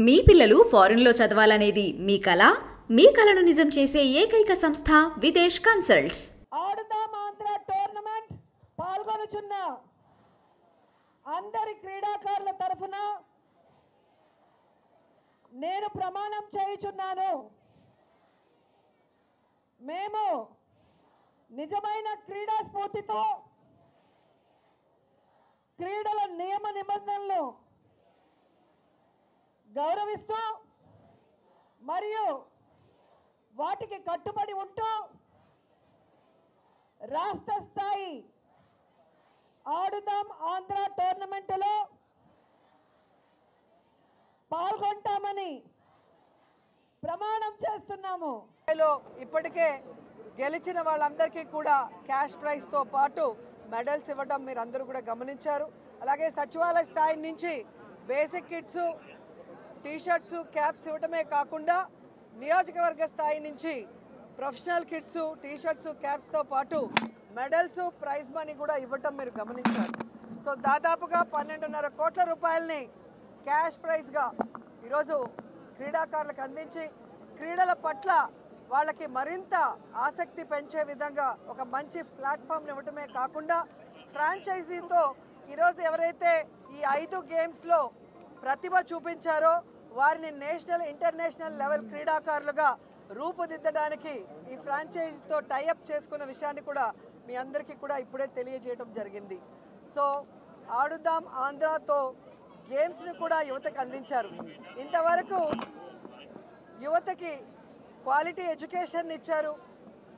మీ పిల్లలు ఫారెన్లో చదవాలనేది మీ కల? మీ కలను నిజం చేసే ఏకైక సంస్థ విదేశ్ కన్సల్ట్స్. ఆడుదాం ఆంధ్ర టోర్నమెంట్ పాల్గొనుచున్న అందరి క్రీడాకారుల తరఫున నేను ప్రమాణం చేయుచున్నాను. మేము నిజమైన క్రీడా స్ఫూర్తితో క్రీడల నియమ నిబంధనలను గౌరవిస్తూ మరియు వాటికి కట్టుబడి ఉంటూ రాష్ట్ర స్థాయి ఆడుదాం ఆంధ్ర టోర్నమెంటులో పాల్గొంటామని ప్రమాణం చేస్తున్నాము. ఇప్పటికే గెలిచిన వాళ్ళందరికీ కూడా క్యాష్ ప్రైజ్తో పాటు మెడల్స్ ఇవ్వడం మీరు అందరూ కూడా గమనించారు. అలాగే సచివాలయ స్థాయి నుంచి బేసిక్ కిట్స్, టీషర్ట్స్, క్యాప్స్ ఇవ్వడమే కాకుండా నియోజకవర్గ స్థాయి నుంచి ప్రొఫెషనల్ కిట్స్, టీషర్ట్స్, క్యాప్స్తో పాటు మెడల్స్, ప్రైజ్ మనీ కూడా ఇవ్వటం మీరు గమనించారు. సో దాదాపుగా 12.5 కోట్ల రూపాయలని క్యాష్ ప్రైజ్గా ఈరోజు క్రీడాకారులకు అందించి క్రీడల పట్ల వాళ్ళకి మరింత ఆసక్తి పెంచే విధంగా ఒక మంచి ప్లాట్ఫామ్ని ఇవ్వటమే కాకుండా ఫ్రాంచైజీతో ఈరోజు ఎవరైతే ఈ 5 గేమ్స్లో ప్రతిభ చూపించారో వారిని నేషనల్, ఇంటర్నేషనల్ లెవెల్ క్రీడాకారులుగా రూపుదిద్దడానికి ఈ ఫ్రాంచైజీతో టైఅప్ చేసుకున్న విషయాన్ని కూడా మీ అందరికీ కూడా ఇప్పుడే తెలియజేయడం జరిగింది. సో ఆడుదాం ఆంధ్రాతో గేమ్స్ని కూడా యువతకు అందించారు. ఇంతవరకు యువతకి క్వాలిటీ ఎడ్యుకేషన్ ఇచ్చారు,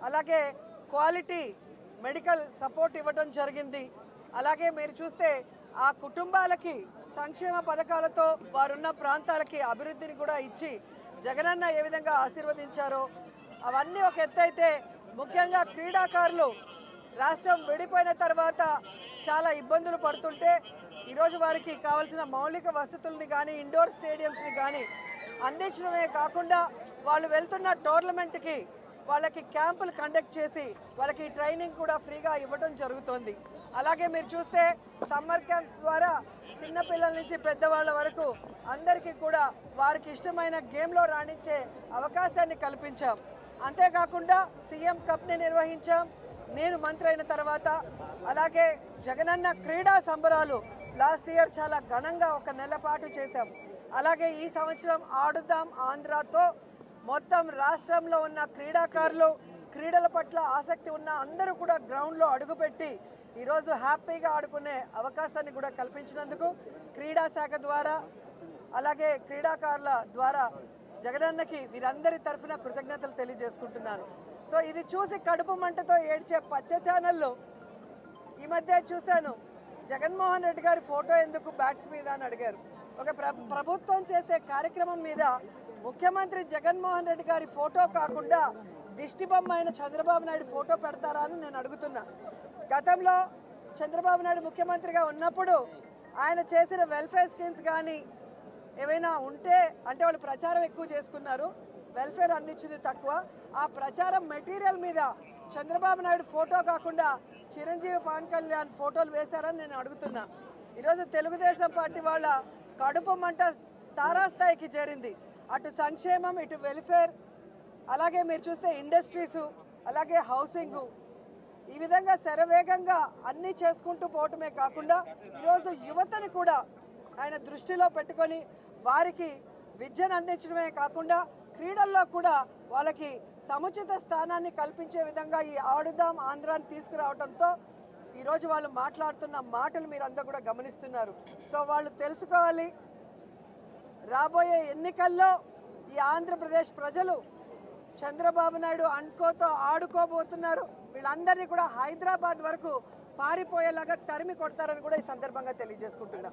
అలాగే క్వాలిటీ మెడికల్ సపోర్ట్ ఇవ్వడం జరిగింది. అలాగే మీరు చూస్తే ఆ కుటుంబాలకి సంక్షేమ పథకాలతో వారున్న ప్రాంతాలకి అభివృద్ధిని కూడా ఇచ్చి జగనన్న ఏ విధంగా ఆశీర్వదించారో అవన్నీ ఒక ఎత్తైతే, ముఖ్యంగా క్రీడాకారులు రాష్ట్రం విడిపోయిన తర్వాత చాలా ఇబ్బందులు పడుతుంటే ఈరోజు వారికి కావాల్సిన మౌలిక వసతుల్ని కానీ, ఇండోర్ స్టేడియంస్ని కానీ అందించడమే కాకుండా వాళ్ళు వెళ్తున్న టోర్నమెంట్కి వాళ్ళకి క్యాంపులు కండక్ట్ చేసి వాళ్ళకి ట్రైనింగ్ కూడా ఫ్రీగా ఇవ్వడం జరుగుతుంది. అలాగే మీరు చూస్తే సమ్మర్ క్యాంప్స్ ద్వారా చిన్నపిల్లల నుంచి పెద్దవాళ్ళ వరకు అందరికీ కూడా వారికి ఇష్టమైన గేమ్లో రాణించే అవకాశాన్ని కల్పించాం. అంతేకాకుండా సీఎం కప్ని నిర్వహించాం నేను మంత్రి అయిన తర్వాత. అలాగే జగనన్న క్రీడా సంబరాలు లాస్ట్ ఇయర్ చాలా ఘనంగా 1 నెల పాటు చేశాం. అలాగే ఈ సంవత్సరం ఆడుదాం ఆంధ్రాతో మొత్తం రాష్ట్రంలో ఉన్న క్రీడాకారులు, క్రీడల పట్ల ఆసక్తి ఉన్న అందరూ కూడా గ్రౌండ్లో అడుగుపెట్టి ఈరోజు హ్యాపీగా ఆడుకునే అవకాశాన్ని కూడా కల్పించినందుకు క్రీడా శాఖ ద్వారా, అలాగే క్రీడాకారుల ద్వారా జగనన్నకి వీరందరి తరఫున కృతజ్ఞతలు తెలియజేసుకుంటున్నాను. సో ఇది చూసి కడుపు మంటతో ఏడ్చే పచ్చ ఛానళ్ళు ఈ మధ్య చూశాను. జగన్మోహన్ రెడ్డి గారి ఫోటో ఎందుకు బ్యాట్స్ మీద అని అడిగారు. ఒక ప్రభుత్వం చేసే కార్యక్రమం మీద ముఖ్యమంత్రి జగన్మోహన్ రెడ్డి గారి ఫోటో కాకుండా దిష్టి బొమ్మ అయిన చంద్రబాబు నాయుడు ఫోటో పెడతారా అని నేను అడుగుతున్నా. గతంలో చంద్రబాబు నాయుడు ముఖ్యమంత్రిగా ఉన్నప్పుడు ఆయన చేసిన వెల్ఫేర్ స్కీమ్స్ కానీ ఏవైనా ఉంటే, అంటే వాళ్ళు ప్రచారం ఎక్కువ చేసుకున్నారు, వెల్ఫేర్ అందించింది తక్కువ. ఆ ప్రచారం మెటీరియల్ మీద చంద్రబాబు నాయుడు ఫోటో కాకుండా చిరంజీవి, పవన్ కళ్యాణ్ ఫోటోలు వేశారని నేను అడుగుతున్నా. ఈరోజు తెలుగుదేశం పార్టీ వాళ్ళ కడుపు మంట తారాస్థాయికి చేరింది. అటు సంక్షేమం, ఇటు వెల్ఫేర్, అలాగే మీరు చూస్తే ఇండస్ట్రీస్, అలాగే హౌసింగ్, ఈ విధంగా శరవేగంగా అన్నీ చేసుకుంటూ పోవటమే కాకుండా ఈరోజు యువతని కూడా ఆయన దృష్టిలో పెట్టుకొని వారికి విద్యను అందించడమే కాకుండా క్రీడల్లో కూడా వాళ్ళకి సముచిత స్థానాన్ని కల్పించే విధంగా ఈ ఆడుదాం ఆంధ్రాని తీసుకురావడంతో ఈరోజు వాళ్ళు మాట్లాడుతున్న మాటలు మీరంతా కూడా గమనిస్తున్నారు. సో వాళ్ళు తెలుసుకోవాలి, రాబోయే ఎన్నికల్లో ఈ ఆంధ్రప్రదేశ్ ప్రజలు చంద్రబాబు నాయుడు అండ్కోతో ఆడుకోబోతున్నారు. వీళ్ళందరినీ కూడా హైదరాబాద్ వరకు పారిపోయేలాగా తరిమి కొడతారని కూడా ఈ సందర్భంగా తెలియజేసుకుంటున్నా.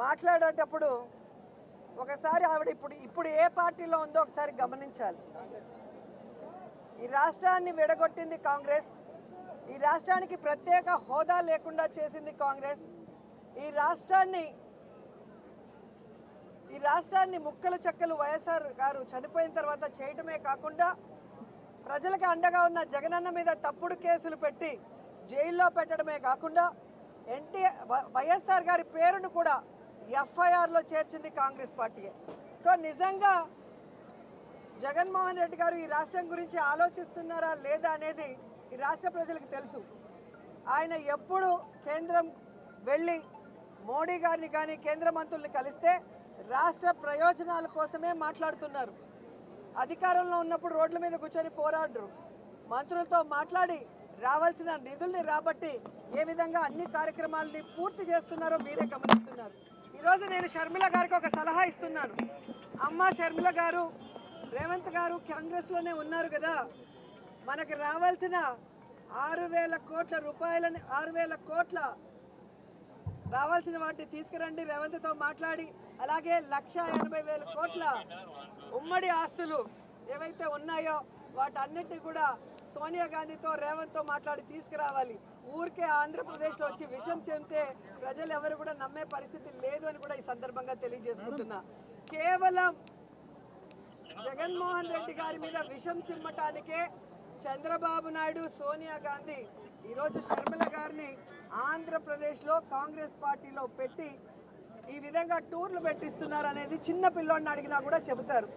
మాట్లాడేటప్పుడు ఒకసారి ఆవిడ ఇప్పుడు ఏ పార్టీలో ఉందో ఒకసారి గమనించాలి. ఈ రాష్ట్రాన్ని విడగొట్టింది కాంగ్రెస్, ఈ రాష్ట్రానికి ప్రత్యేక హోదా లేకుండా చేసింది కాంగ్రెస్, ఈ రాష్ట్రాన్ని ముక్కలు చెక్కలు వైఎస్ఆర్ గారు చనిపోయిన తర్వాత చేయటమే కాకుండా ప్రజలకు అండగా ఉన్న జగనన్న మీద తప్పుడు కేసులు పెట్టి జైల్లో పెట్టడమే కాకుండా వైఎస్ఆర్ గారి పేరును కూడా ఎఫ్ఐఆర్లో చేర్చింది కాంగ్రెస్ పార్టీయే. సో నిజంగా జగన్మోహన్ రెడ్డి గారు ఈ రాష్ట్రం గురించి ఆలోచిస్తున్నారా లేదా అనేది ఈ రాష్ట్ర ప్రజలకు తెలుసు. ఆయన ఎప్పుడు కేంద్రం వెళ్ళి మోడీ గారిని కానీ కేంద్ర మంత్రుల్ని కలిస్తే రాష్ట్ర ప్రయోజనాల కోసమే మాట్లాడుతున్నారు. అధికారంలో ఉన్నప్పుడు రోడ్ల మీద కూర్చొని పోరాడరు. మంత్రులతో మాట్లాడి రావాల్సిన నిధుల్ని రాబట్టి ఏ విధంగా అన్ని కార్యక్రమాలని పూర్తి చేస్తున్నారో మీరే గమనిస్తున్నారు. ఈరోజు నేను షర్మిల గారికి ఒక సలహా ఇస్తున్నాను. అమ్మ షర్మిల గారు, రేవంత్ గారు కాంగ్రెస్లోనే ఉన్నారు కదా, మనకి రావాల్సిన 6,000 కోట్ల రూపాయలని 6,000 కోట్ల రావాల్సిన వాటిని తీసుకురండి రేవంత్తో మాట్లాడి. అలాగే 1,80,000 కోట్ల ఉమ్మడి ఆస్తులు ఏవైతే ఉన్నాయో వాటన్నిటిని కూడా సోనియా గాంధీతో రేవంత్తో మాట్లాడి తీసుకురావాలి. ఊరికే ఆంధ్రప్రదేశ్లో వచ్చి విషయం చెబితే ప్రజలు ఎవరు కూడా నమ్మే పరిస్థితి లేదు అని కూడా ఈ సందర్భంగా తెలియజేసుకుంటున్నా. కేవలం జగన్మోహన్ రెడ్డి గారి మీద విషం చిమ్మటానికే చంద్రబాబు నాయుడు, సోనియా గాంధీ ఈరోజు షర్మిల గారిని ఆంధ్రప్రదేశ్లో కాంగ్రెస్ పార్టీలో పెట్టి ఈ విధంగా టూర్లు పెట్టిస్తున్నారు అనేది చిన్న పిల్లోడిని అడిగినా కూడా చెబుతారు.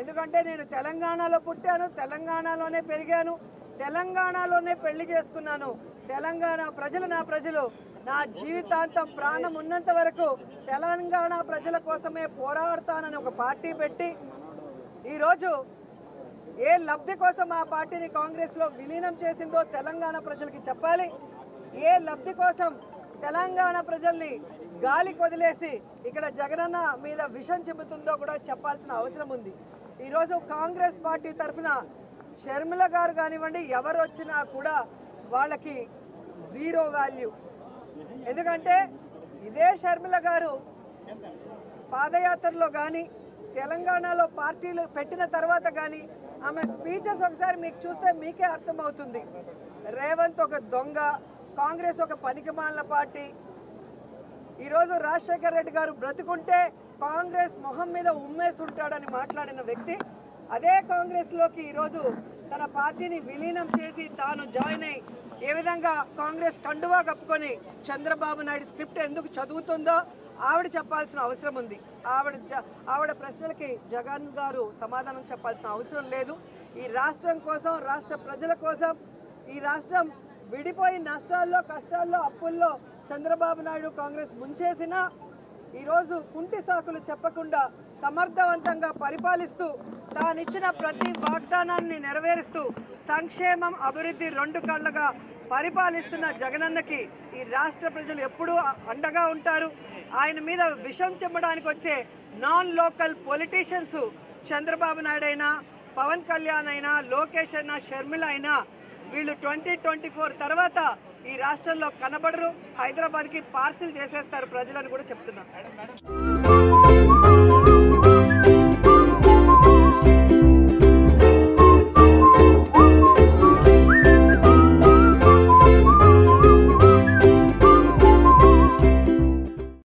ఎందుకంటే నేను తెలంగాణలో పుట్టాను, తెలంగాణలోనే పెరిగాను, తెలంగాణలోనే పెళ్లి చేసుకున్నాను. తెలంగాణ ప్రజలు నా ప్రజలు. నా జీవితాంతం ప్రాణం ఉన్నంత వరకు తెలంగాణ ప్రజల కోసమే పోరాడతానని ఒక పార్టీ పెట్టి ఈరోజు ఏ లబ్ధి కోసం ఆ పార్టీని కాంగ్రెస్లో విలీనం చేసిందో తెలంగాణ ప్రజలకి చెప్పాలి. ఏ లబ్ధి కోసం తెలంగాణ ప్రజల్ని గాలి కొదిలేసి ఇక్కడ జగనన్న మీద విషం చెబుతుందో కూడా చెప్పాల్సిన అవసరం ఉంది. ఈరోజు కాంగ్రెస్ పార్టీ తరఫున షర్మిల గారు కానివ్వండి, ఎవరు వచ్చినా కూడా వాళ్ళకి జీరో వాల్యూ. ఎందుకంటే ఇదే షర్మిల గారు పాదయాత్రలో కానీ తెలంగాణలో పార్టీలు పెట్టిన తర్వాత కానీ ఆమె స్పీచెస్ ఒకసారి మీకు చూస్తే మీకే అర్థమవుతుంది. రేవంత్ ఒక దొంగ, కాంగ్రెస్ ఒక పనికిమాలిన పార్టీ. ఈరోజు రాజశేఖర రెడ్డి గారు బ్రతుకుంటే కాంగ్రెస్ మొహం మీద ఉమ్మేసి ఉంటాడని మాట్లాడిన వ్యక్తి అదే కాంగ్రెస్లోకి ఈరోజు తన పార్టీని విలీనం చేసి తాను జాయిన్ అయ్యి ఏ విధంగా కాంగ్రెస్ కండువా కప్పుకొని చంద్రబాబు నాయుడు స్క్రిప్ట్ ఎందుకు చదువుతుందో ఆవిడ చెప్పాల్సిన అవసరం ఉంది. ఆవిడ ప్రశ్నలకి జగన్ గారు సమాధానం చెప్పాల్సిన అవసరం లేదు. ఈ రాష్ట్రం కోసం, రాష్ట్ర ప్రజల కోసం, ఈ రాష్ట్రం విడిపోయి నష్టాల్లో, కష్టాల్లో, అప్పుల్లో చంద్రబాబు నాయుడు కాంగ్రెస్ ముంచేసినా ఈరోజు కుంటి సాకులు చెప్పకుండా సమర్థవంతంగా పరిపాలిస్తూ తానిచ్చిన ప్రతి వాగ్దానాన్ని నెరవేరుస్తూ సంక్షేమం, అభివృద్ధి రెండు కళ్ళగా పరిపాలిస్తున్న జగనన్నకి ఈ రాష్ట్ర ప్రజలు ఎప్పుడూ అండగా ఉంటారు. ఆయన మీద విషం చెమ్మడానికి వచ్చే non local politicians Chandrababu Naidu అయినా, పవన్ కళ్యాణ్ అయినా, లోకేష్ అయినా, షర్మిల అయినా వీళ్ళు 2024 తర్వాత ఈ రాష్ట్రంలో కనబడరు. హైదరాబాద్కి పార్సిల్ చేసేస్తారు ప్రజలను కూడా చెప్తున్నారు.